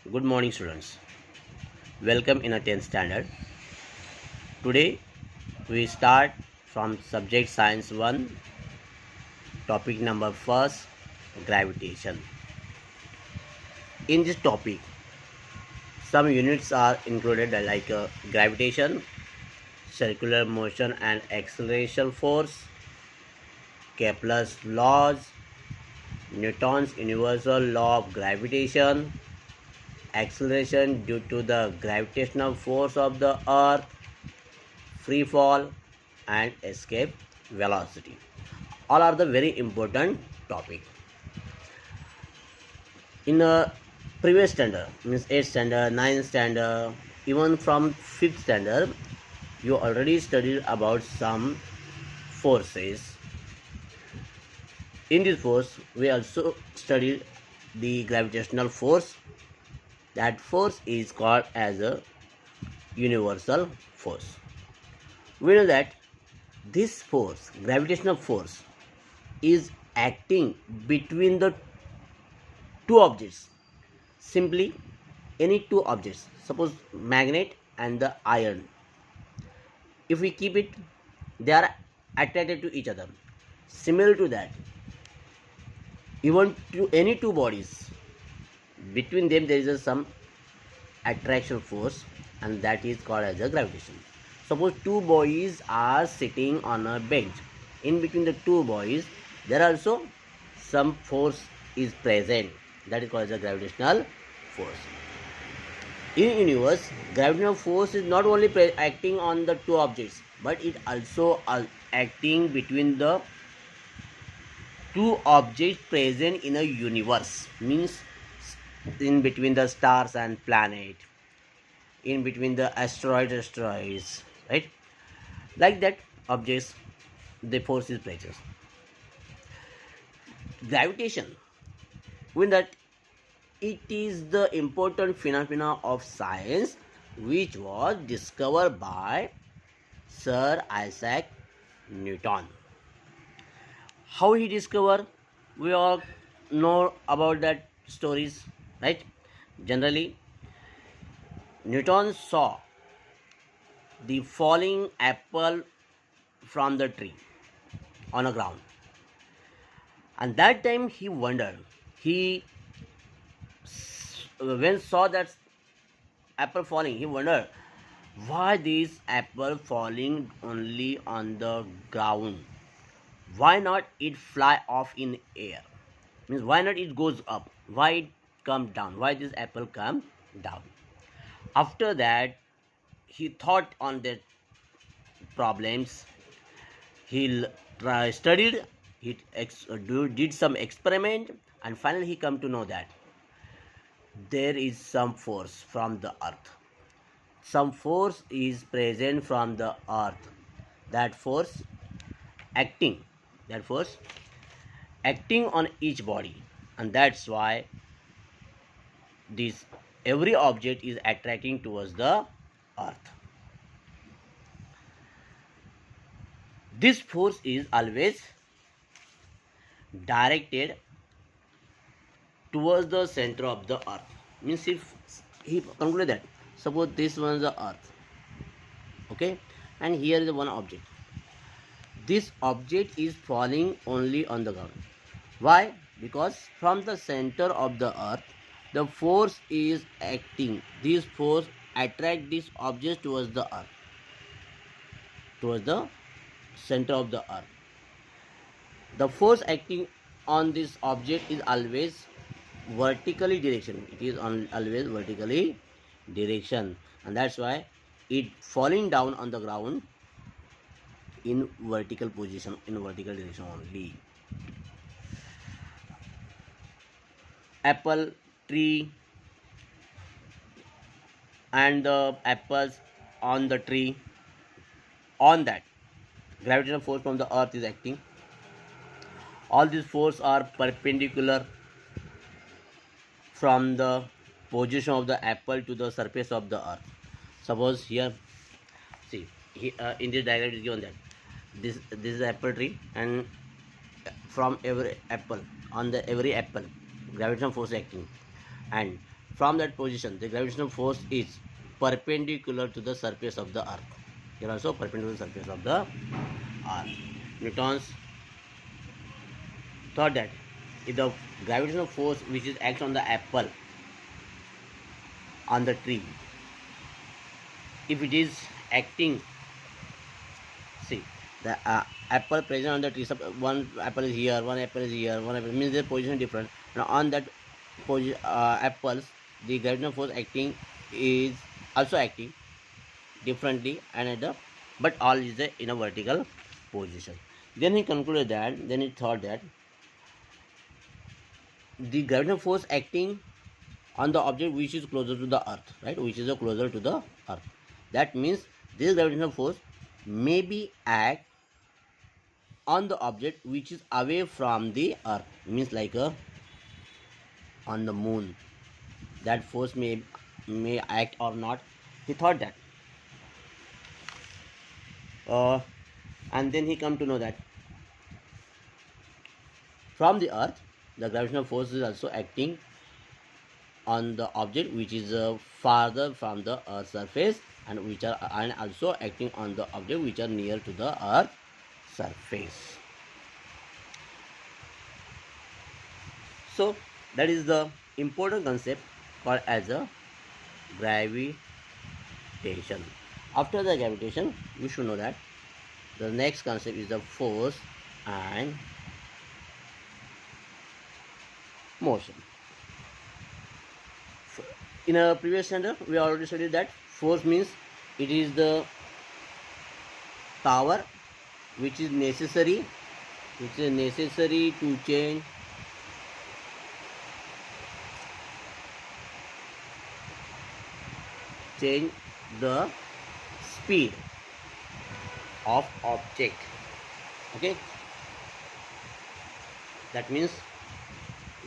Good morning, students. Welcome in a 10th standard. Today we start from subject science 1, topic number first, gravitation. In this topic, some units are included like gravitation, circular motion and acceleration force, Kepler's laws, Newton's universal law of gravitation, acceleration due to the gravitational force of the earth, free fall and escape velocity. All are the very important topic. In a previous standard, means 8th standard, 9th standard, even from 5th standard, you already studied about some forces. In this force, we also studied the gravitational force. That force is called as a universal force. We know that this force, gravitational force, is acting between the two objects. Simply any two objects, suppose magnet and the iron. If we keep it, they are attracted to each other. Similar to that, even to any two bodies, between them there is some attraction force, and that is called as a gravitation. Suppose two boys are sitting on a bench. In between the two boys, there also some force is present. That is called as a gravitational force. In universe, gravitational force is not only acting on the two objects, but it also acting between the two objects present in a universe. Means in between the stars and planet, in between the asteroids, right? Like that objects, the force is present. Gravitation, when that it is the important phenomena of science which was discovered by Sir Isaac Newton. How he discovered? We all know about that stories, right? Generally, Newton saw the falling apple from the tree on the ground, and that time he wondered. He when saw that apple falling, he wondered why this apple falling only on the ground. Why not it fly off in air? Means why not it goes up? Why it come down? Why this apple come down? After that, he thought on the problems. He studied. He did some experiment, and finally he come to know that there is some force from the earth. Some force is present from the earth. That force acting. That force acting on each body, and that's why this every object is attracting towards the earth. This force is always directed towards the center of the earth. Means if he concluded that suppose this one is the earth, okay, and here is one object. This object is falling only on the ground. Why? Because from the center of the earth, the force is acting. This force attract this object towards the earth, towards the center of the earth. The force acting on this object is always vertically direction. It is always vertically direction, and that's why it falling down on the ground in vertical position, in vertical direction only. Apple tree and the apples on the tree, on that gravitational force from the earth is acting. All these forces are perpendicular from the position of the apple to the surface of the earth. Suppose here, see, in this diagram is given that this is apple tree, and from every apple, on the every apple, gravitational force acting, and from that position, the gravitational force is perpendicular to the surface of the earth. Here also perpendicular to the surface of the earth. Newton's thought that if the gravitational force which is acts on the apple on the tree, if it is acting, see the apple present on the tree, one apple is here, one apple is here, one apple means their position is different. Now on that apples, the gravitational force acting is also acting differently and at the, but all is in a vertical position. Then he concluded that, then he thought that the gravitational force acting on the object which is closer to the earth, right, which is closer to the earth, that means this gravitational force may be act on the object which is away from the earth, means like on the moon, that force may act or not. He thought that and then he come to know that from the earth the gravitational force is also acting on the object which is farther from the earth's surface, and which are and also acting on the object which are near to the earth's surface. So that is the important concept called as a gravitation. After the gravitation, you should know that the next concept is the force and motion. In a previous chapter, we already studied that force means it is the power which is necessary to change the speed of object. Okay, that means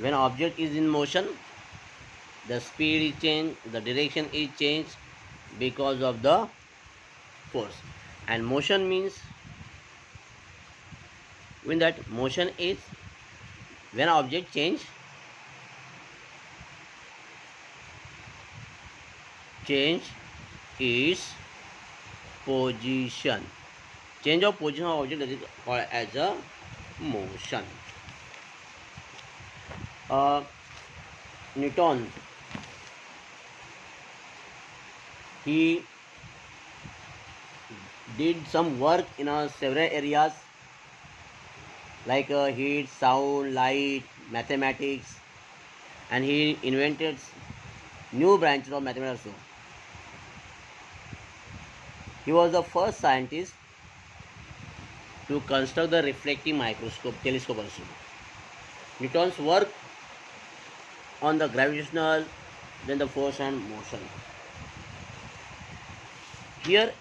when object is in motion, the speed is changed, the direction is changed because of the force. And motion means when that motion is when object change its position. Change of position of object, that is called as a motion. Newton, he did some work in several areas like heat, sound, light, mathematics, and he invented new branches of mathematics also. He was the first scientist to construct the reflecting microscope, telescope also. Newton's work on the gravitational, then the force and motion. Here,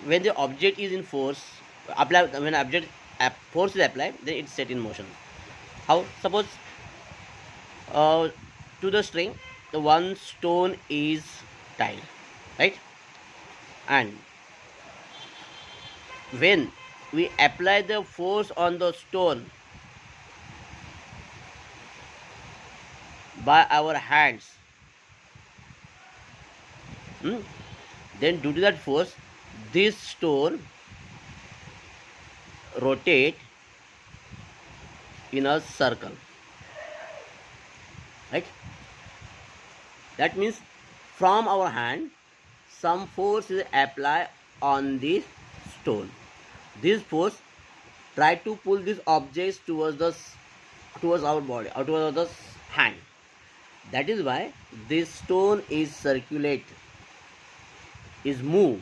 when the object is in force, when force is applied, then it's set in motion. How? Suppose to the string, the one stone is tied, right? And when we apply the force on the stone by our hands, then due to that force, this stone rotate in a circle, right? That means from our hand some force is applied on this stone. This force try to pull these objects towards our body or towards the hand. That is why this stone is circulate, is move,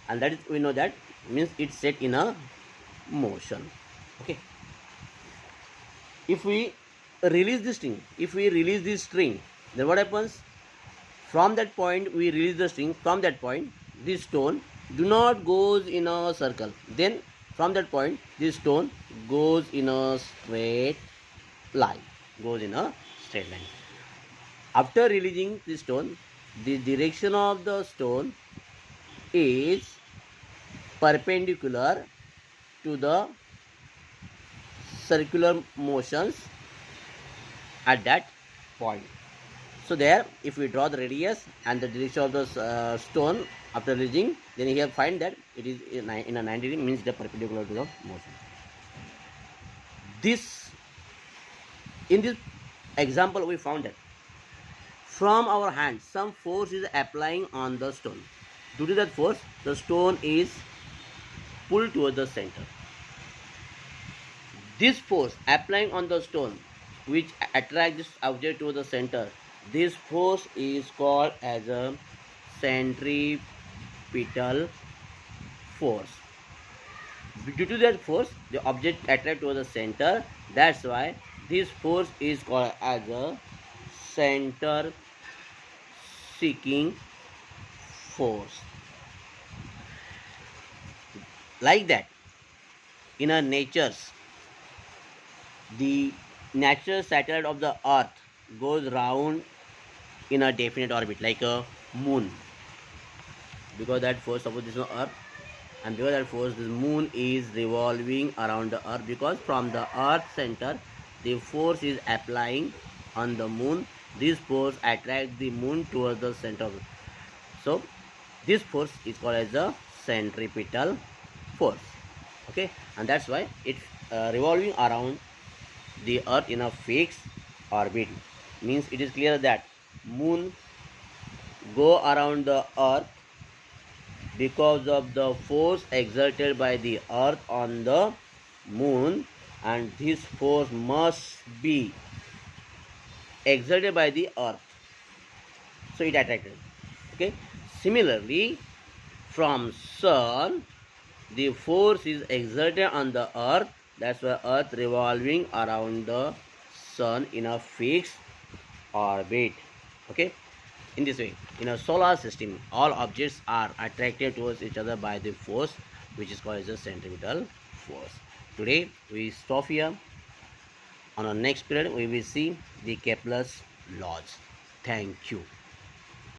and that is, we know that means it's set in a motion. Okay, if we release this string, then what happens? From that point we release the string. From that point this stone do not goes in a circle. Then from that point this stone goes in a straight line. After releasing the stone, the direction of the stone is perpendicular to the circular motions at that point. So there, if we draw the radius and the direction of the stone after releasing, then here find that it is in a 90 degree, means the perpendicular to the motion. In this example, we found that from our hand some force is applying on the stone. Due to that force, the stone is pulled towards the center. This force applying on the stone, which attracts this object to the center, this force is called as a centripetal force. Due to that force, the object attracts to the center. That's why this force is called as a center seeking force. Like that, in our natures, the natural satellite of the earth goes round in a definite orbit, like a moon. Because that force, suppose this is earth, and because that force, this moon is revolving around the earth, because from the earth center the force is applying on the moon. This force attracts the moon towards the center. So this force is called as the centripetal force. Okay, and that's why it's revolving around the earth in a fixed orbit. Means it is clear that moon go around the earth because of the force exerted by the earth on the moon, and this force must be exerted by the earth, so it attracted. Okay, similarly, from sun, the force is exerted on the earth. That's why earth revolving around the sun in a fixed orbit. Okay, in this way, in a solar system, all objects are attracted towards each other by the force which is called as the centripetal force. Today we stop here. On our next period, we will see the Kepler's laws. Thank you.